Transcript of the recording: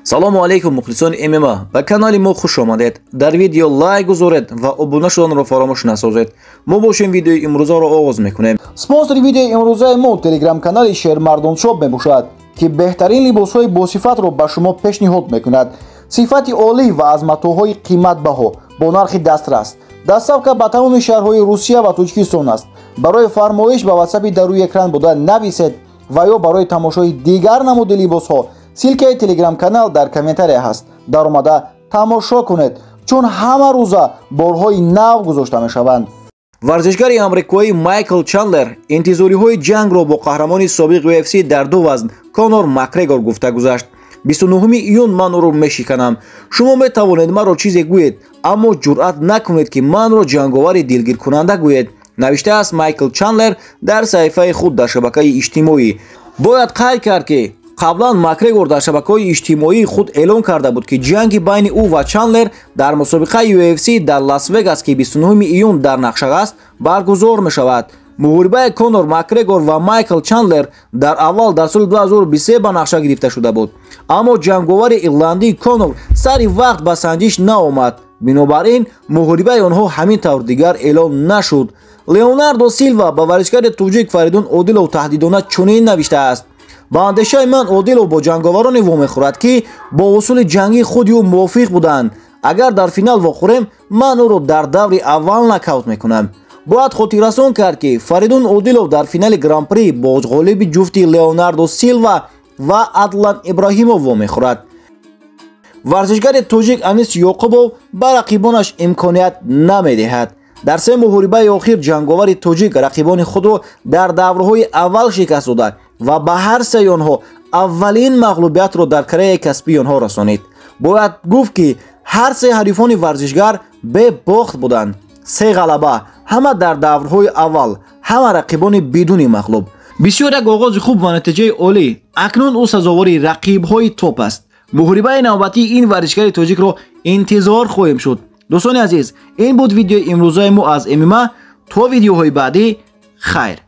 салому алейкум мухлисони ММА, ба канали мо хуш омадед. Дар видео лайк гузоред ва обуна шуданро фаромӯш насозед. Мо бошем видеои имрӯзаро оғоз мекунем. Спонсори видеои имрӯзаи мо телеграм-канали Шермардоншоп мебошад, ки беҳтарин либосҳои босифатро ба шумо пешниҳод мекунад. Сифати олӣ ва аз матоъҳои қиматбаҳо бо нархи дастрас. Доставка ба тамоми шаҳрҳои Русия ва Тоҷикистон аст. Барои фармоиш ба WhatsApp дар рӯи экран буда нависед ва ё барои тамошои дигар намуди либосҳо силкаи телеграм-канал дар комментария ҳаст. Дар омада тамошо кунед, чун ҳама рӯза борҳои нав гузошта мешаванд. Варзишгари амрикоӣ Майкл Чандлер интизориҳои ҷангро бо қаҳрамони собиқ UFC дар ду вазн Конор Макгрегор гуфта гузашт. 29 июн ман ӯро мешиканам. Шумо метавонед маро чизе гӯед, аммо ҷуръат накунед ки манро ҷанговари дилгиркунанда гӯед, навиштааст Майкл Чандлер дар саҳифаи худ дар шабакаи иҷтимоӣ. Бояд қайд кард ки қаблан Макгрегор дар шабакаҳои иҷтимоии худ эълон карда буд ки ҷанги байни ӯ ва Чандлер дар мусобиқаи UFC дар Лас-Вегас, ки 29 июн дар нақшах аст, баргузор мешавад. муҳорибаи Конор Макгрегор ва Майкл Чандлер дар аввал дар соли 2023 ба нақша гирифта шуда буд, аммо ҷанговари ирландии Конор сари вақт ба санҷиш наомад. Бинобар ин муҳорибаи онҳо ҳамин тавр дигар эълон нашуд. Леонардо Силва ба варзишгари тоҷик Фаридун Одилов таҳдидона чунин навиштааст: ба андешаи ман Одилов бо ҷанговароне вомехӯрад, ки бо усули ҷангии худи ӯ мувофиқ буданд. Агар дар финал вохӯрем, ман ӯро дар даври аввал нокаут мекунам. бояд хотиррасон кард ки Фаридун Одилов дар финали гран-при бо ғолиби ҷуфти Леонардо Силва ва Адлан Иброҳимов вомехӯрад. варзишгари тоҷик Анис Ёқубов ба рақибонаш имконият намедиҳад. дар се муҳорибаи охир ҷанговари тоҷик рақибони худро дар даврҳои аввал шикаст дода ва ба ҳар сеи онҳо аввалин мағлубиятро дар карьераи касбии онҳо расонид. бояд гуфт ки ҳар се ҳарифони варзишгар бебохт буданд. се ғалаба, ҳама дар даврҳои аввал, ҳама рақибони бидуни мағлуб. бисёр як оғози хуб ва натиҷаи олӣ. акнун ӯ сазовори рақибҳои топ аст. муҳорибаи навбатии ин варзишгари тоҷикро интизор хоҳем шуд. дӯстони азиз, ин буд видеои имрӯзаи мо аз ММА. то видеоҳои баъдӣ, хайр.